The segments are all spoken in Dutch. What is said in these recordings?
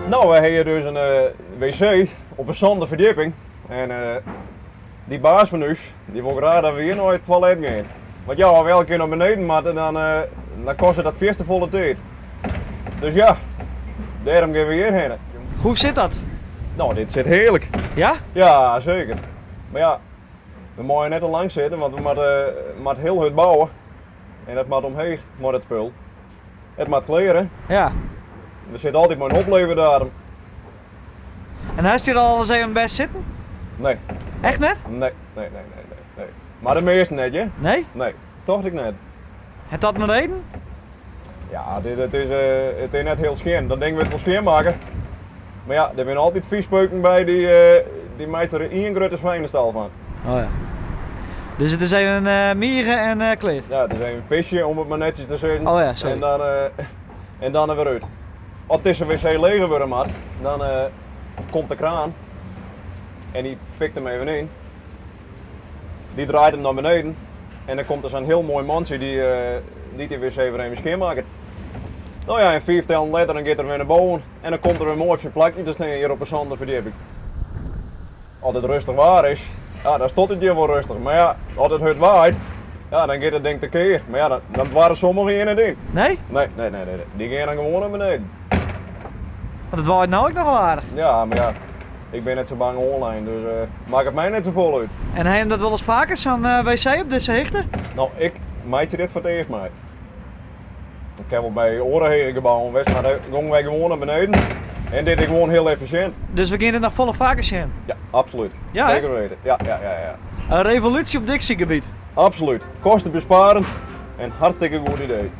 Nou, we hebben hier dus een wc op een zonder verdieping. En die baas van ons, die wil graag dat we hier naar het toilet gaan. Want ja, als we elke keer naar beneden moeten, dan kost het dat veel te volle tijd. Dus ja, daarom gaan we hierheen. Hoe zit dat? Nou, dit zit heerlijk. Ja? Ja, zeker. Maar ja, we mogen net te lang zitten, want we moeten heel hard bouwen. En het moet omheen, moet het spul. Het moet kleren. Ja. Er zit altijd maar een opleverdatum. En hij is hier al eens even best zitten? Nee. Echt net? Nee. Maar de meeste net, hè? Nee? Nee, toch ik net. Het had een reden? Ja, het is net heel schoon. Dan denken we het wel schoon maken. Maar ja, er zijn altijd viespeuken bij die meester er één grote zwijnenstal van. Oh ja. Dus het is even mieren en kleer? Ja, het is even een pisje om het maar netjes te zetten. Oh ja, sorry. En dan er weer uit. Als het tussen wc leeg worden maar, dan komt de kraan. En die pikt hem even in. Die draait hem naar beneden. En dan komt er zo'n heel mooi mansje die wc weer even schoonmaakt. Nou ja, en 4 tellen later dan gaat er weer naar boven. En dan komt er weer mooi op zijn plakje te staan hier op een zonder verdieping. Als het rustig waar is, ja, dan stond het hier wel rustig. Maar ja, als het hard waait, ja, dan gaat het denk ik tekeer. Maar ja, dan waren sommigen hier niet in. Nee? Nee. Die gaan dan gewoon naar beneden. Want het waait nou ook nog wel aardig. Ja, maar ja, ik ben net zo bang online, dus maak het mij net zo vol uit. En hij dat wel eens vaker, zo'n wc op deze hichte? Nou, ik maak dit voor het eerst mee. Ik heb wel bij Orenheren gebouwen, maar dan gingen wij gewoon naar beneden. En dit is gewoon heel efficiënt. Dus we kunnen nog volle vaker zien. Ja, absoluut. Ja, zeker weten. Ja. Een revolutie op Dixiegebied. Absoluut. Kosten besparen en hartstikke goed idee.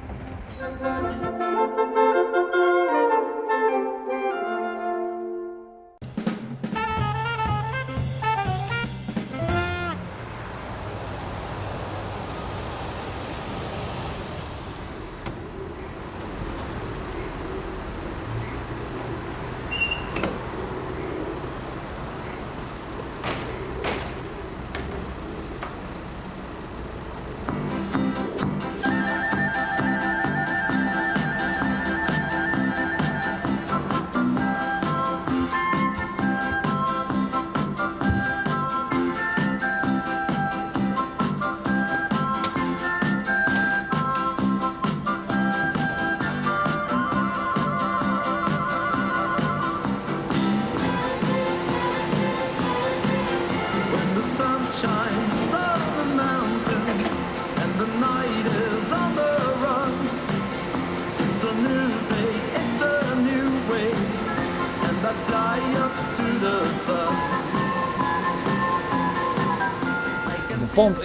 De pomp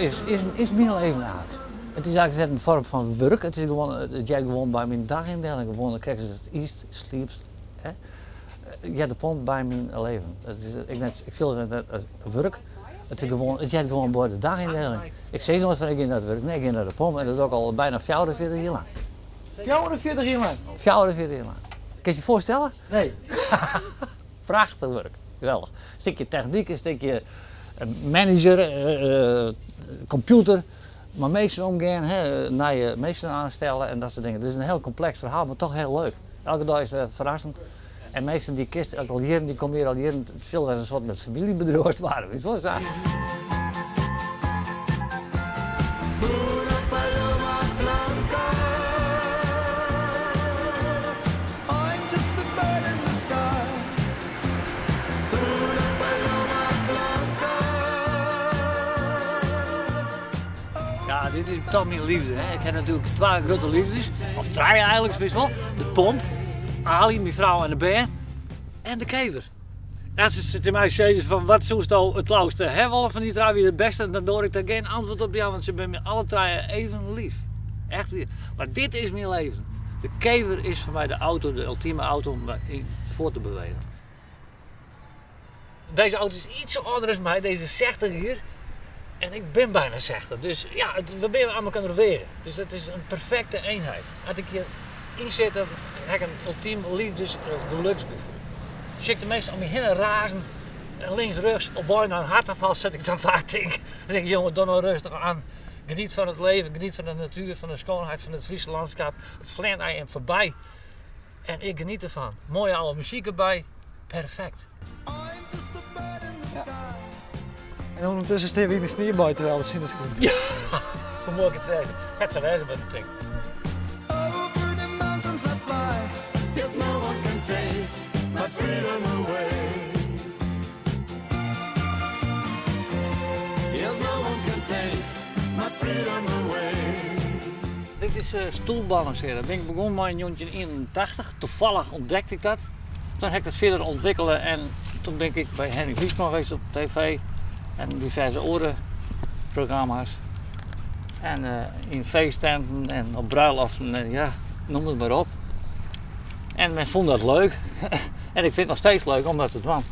is meer even oud. Het is eigenlijk net een vorm van werk. Het is gewoon, het jij gewoon bij mijn dagindeling gewoon, kijk eens, het east, sleeps. Ja, de pomp bij mijn leven. Ik vind het net als werk. Het jij gewoon bij de dagindeling. Ik zeg nooit van ik ga naar het werk, nee, ik ga naar de pomp en dat is ook al bijna 44 jaar lang. 44 jaar lang? 44 jaar lang. Kun je je voorstellen? Nee. Prachtig werk, geweldig. Een stukje techniek, een stukje manager, computer, maar meesten omgaan, naar je meesten aanstellen en dat soort dingen. Het is een heel complex verhaal, maar toch heel leuk. Elke dag is het verrassend. En meesten die kisten, ook al hier, die komen hier al hier, veel als een soort met familiebedrijf waren, weet je wel zo. Ja, dit is toch mijn liefde. Hè. Ik heb natuurlijk 2 grote liefdes, of 3 eigenlijk, weet je wel. De pomp, Ali, mijn vrouw en de beer, en de kever. Als ze tegen mij zeggen van wat zoest nou het lauwste hebben van die 3 wie het beste, dan hoor ik daar geen antwoord op jou, want ze zijn me alle 3 even lief. Echt weer. Maar dit is mijn leven. De kever is voor mij de auto, de ultieme auto om voor te bewegen. Deze auto is iets ouder dan mij, deze 60 hier. En ik ben bijna 60, dus ja, we zijn aan elkaar wegen. Dus het is een perfecte eenheid. Als ik hier inzet, dan heb ik een ultiem liefdes-geluksgevoel. Als ik de meesten om me heen razen, en links, rechts, op bijna een hartaanval zet ik dan vaak denk. Dan denk ik, jongen, doe nou rustig aan. Geniet van het leven, geniet van de natuur, van de schoonheid van het Friese landschap. Het vliegt aan je voorbij. En ik geniet ervan. Mooie oude muziek erbij. Perfect. En ondertussen staan we in de sneeuwbui terwijl de zin is goed. Ja, hoe moet ik het zeggen? Het zou wezen met de ting. Dit is stoelbalanceren. Dat ben ik begonnen maar in 1981. Toevallig ontdekte ik dat. Toen heb ik het verder ontwikkelen en toen ben ik bij Henry Wiesman geweest op tv en diverse orenprogramma's. En in feesttenten en op bruiloften en ja, noem het maar op. En men vond dat leuk. En ik vind het nog steeds leuk om dat te doen.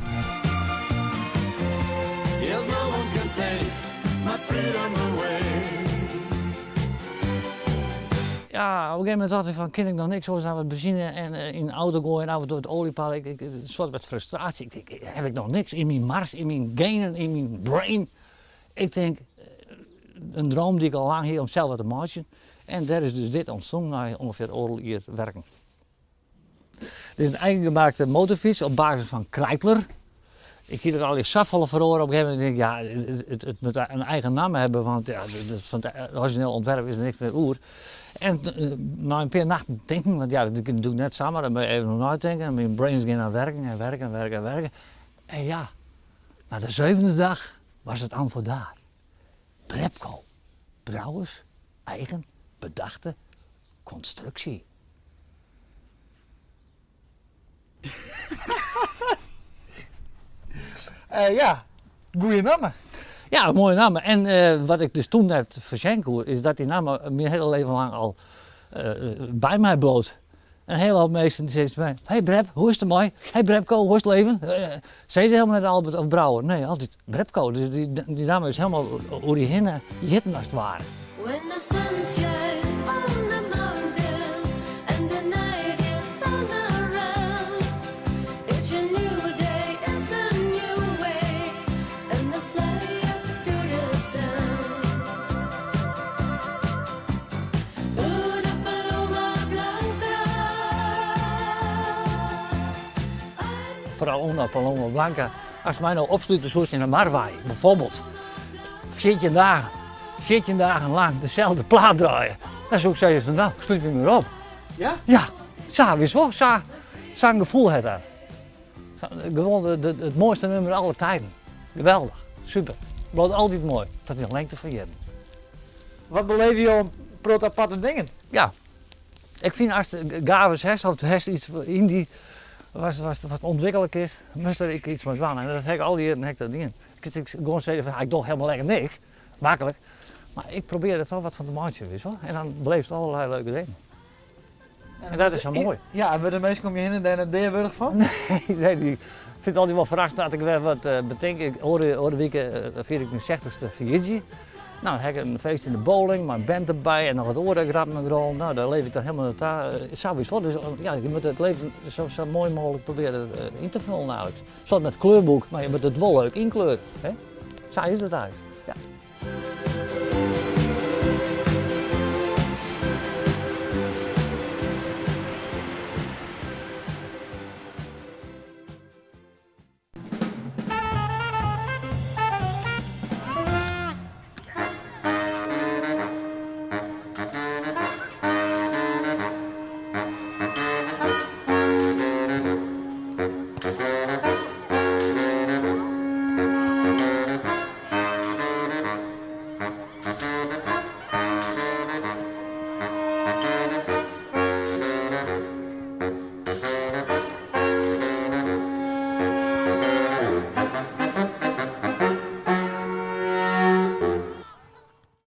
Ja, op een gegeven moment dacht ik van, ken ik nog niks zoals aan het benzine en in de auto gooien en af en toe het oliepaal. Een soort met frustratie. Ik denk, heb ik nog niks in mijn mars, in mijn genen, in mijn brain. Ik denk, een droom die ik al lang heb om zelf wat te maken. En daar is dus dit ontstaan na ongeveer een uur werken. Dit is een eigen gemaakte motorfiets op basis van Kreitler. Ik heb er al eens zoveel verhoren. Op een gegeven moment denk ik, ja, het moet een eigen naam hebben, want ja, van het origineel ontwerp is er niks meer oer. En na een paar nachten denken, want ja, dat doe ik net samen, dan moet je even nog nadenken. En mijn brains gaan aan werken en werken en werken en werken. En ja, na de 7e dag was het aan voor daar. Brepco, Brouwers, eigen, bedachte constructie. Ja, goeie namen. Ja, een mooie naam. En wat ik dus toen net verschenken is dat die naam mijn hele leven lang al bij mij bloot. En een hele hoop mensen die zeggen mij, hey Brep, hoe is het mooi? Hey Brepco, hoe is het leven? Zeggen ze helemaal net Albert of Brouwer? Nee, altijd Brepco. Dus die naam is helemaal hoe die hitten als het ware. When the sun shines on the mountains and the night is thunder around, it's a new day, it's a new way, and the fly up to the sun. Una paloma blanca. Vooral Una Paloma Blanca. Als mij nou opsluit zoals in een Marwaai, bijvoorbeeld. 14 dagen lang dezelfde plaat draaien. Dan zou ik zeggen van nou, sluit me maar op. Ja? Ja, zo wist wel, zo'n gevoel had dat. Gewoon het mooiste nummer aller tijden. Geweldig, super. Blijft altijd mooi, tot in de lengte van je. Wat beleef je om proot aparte dingen? Ja, ik vind als de gaves heeft, of het iets in die wat ontwikkelijk is, moest er iets van doen. En dat heb ik al die jaren dat dingen. Ik gewoon zeggen van ik doe helemaal lekker niks, makkelijk. Maar ik probeer er toch wat van te maken, weet je wel. En dan beleef het allerlei leuke dingen. En dat is zo mooi. Ja, en bij de meesten kom je heen en daar deed je er van? Nee, die vind ik altijd wel verrast dat ik weer wat bedenk. Hoorde weken vier ik mijn 60ste verjaardag. Nou, dan heb ik een feest in de bowling, mijn band erbij en nog wat orengrappen en grond. Nou, daar leef ik dan helemaal naar sowieso. Dus ja, je moet het leven zo mooi mogelijk proberen in te vullen eigenlijk. Zoals met het kleurboek, maar je moet het wel leuk inkleuren. Hè? Zo is het eigenlijk.